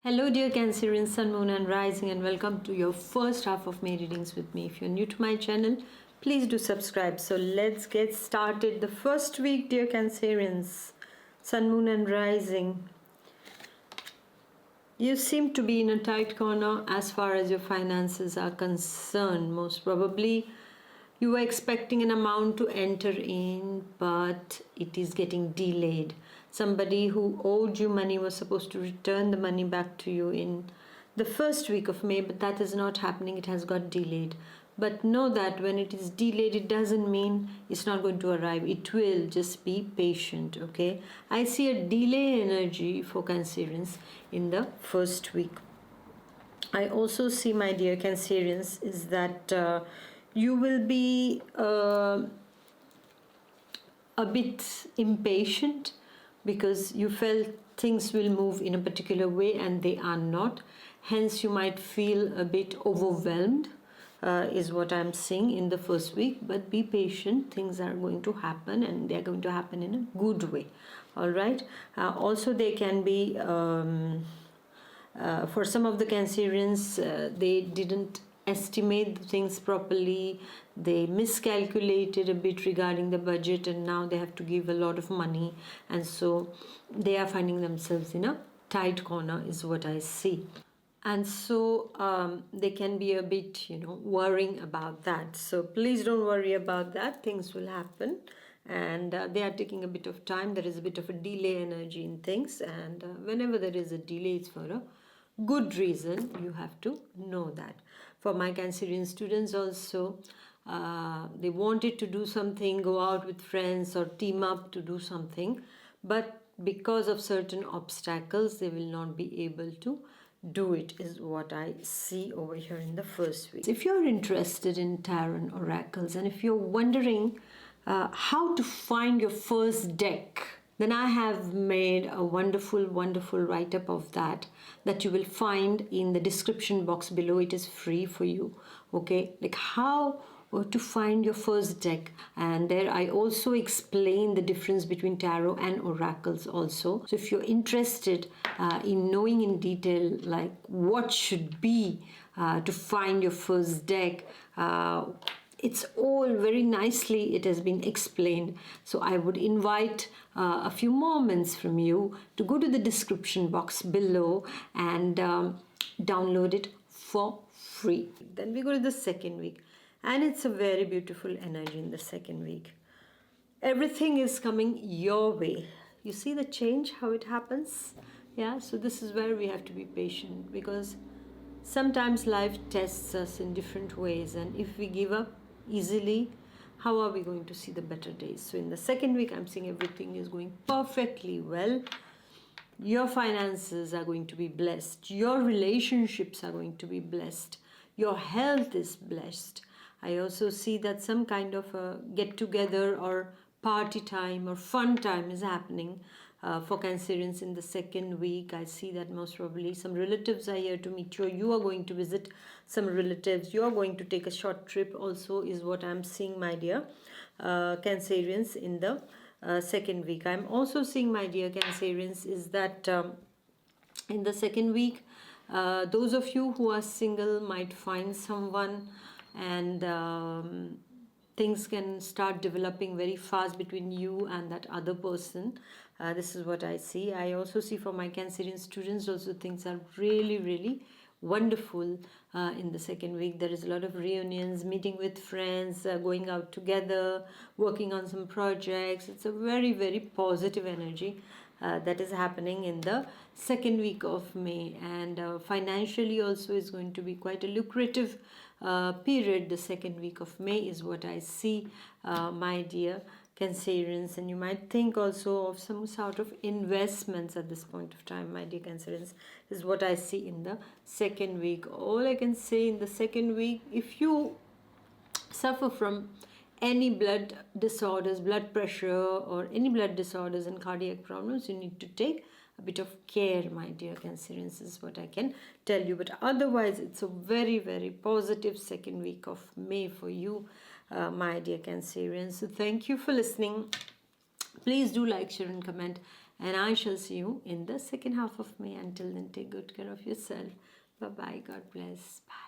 Hello, dear Cancerian Sun, Moon, and Rising, and welcome to your first half of May readings with me. If you're new to my channel, please do subscribe. So, let's get started. The first week, dear Cancerians, Sun, Moon, and Rising. You seem to be in a tight corner as far as your finances are concerned. Most probably, you were expecting an amount to enter in, but it is getting delayed. Somebody who owed you money was supposed to return the money back to you in the first week of May, but that is not happening. It has got delayed. But know that when it is delayed, it doesn't mean it's not going to arrive. It will. Just be patient, okay? I see a delay energy for Cancerians in the first week. I also see, my dear Cancerians, is that you will be a bit impatient because you felt things will move in a particular way and they are not. Hence, you might feel a bit overwhelmed, is what I'm seeing in the first week. But be patient, things are going to happen and they're going to happen in a good way. All right. Also, they can be, for some of the Cancerians, they didn't estimate the things properly. They miscalculated a bit regarding the budget, and now they have to give a lot of money, and so they are finding themselves in a tight corner, is what I see. And so they can be a bit, worrying about that. So please don't worry about that. Things will happen, and they are taking a bit of time. There is a bit of a delay energy in things, and whenever there is a delay, it's for a good reason. You have to know that. For my Cancerian students also, they wanted to do something, go out with friends or team up to do something, but because of certain obstacles, they will not be able to do it, is what I see over here in the first week. If you're interested in tarot oracles, and if you're wondering how to find your first deck, then I have made a wonderful write-up of that you will find in the description box below. It is free for you, okay? Like how to find your first deck, and there I also explain the difference between tarot and oracles also. So if you're interested in knowing in detail like what should be to find your first deck, it's all very nicely, it has been explained. So I would invite a few moments from you to go to the description box below and download it for free. Then we go to the second week, and it's a very beautiful energy in the second week. Everything is coming your way. You see the change, how it happens? Yeah, so this is where we have to be patient, because sometimes life tests us in different ways, and if we give up easily, how are we going to see the better days? So in the second week, I'm seeing everything is going perfectly well. Your finances are going to be blessed. Your relationships are going to be blessed. Your health is blessed. I also see that some kind of a get together or party time or fun time is happening for Cancerians in the second week. I see that most probably some relatives are here to meet you. You are going to visit some relatives. You are going to take a short trip also, is what I'm seeing, my dear Cancerians, in the second week. I'm also seeing, my dear Cancerians, is that in the second week, those of you who are single might find someone, and things can start developing very fast between you and that other person. This is what I see. I also see for my Cancerian students also things are really wonderful in the second week. There is a lot of reunions, meeting with friends, going out together, working on some projects. It's a very positive energy that is happening in the second week of May, and financially also is going to be quite a lucrative period. The second week of May is what I see, my dear Cancerians, and you might think also of some sort of investments at this point of time, my dear Cancerians. This is what I see in the second week. All I can say in the second week, if you suffer from any blood disorders, blood pressure, or any blood disorders and cardiac problems, you need to take a bit of care, my dear Cancerians, is what I can tell you. But otherwise, it's a very positive second week of May for you, my dear Cancerians. So thank you for listening. Please do like, share, and comment, And I shall see you in the second half of May. Until then, take good care of yourself. Bye bye. God bless. Bye.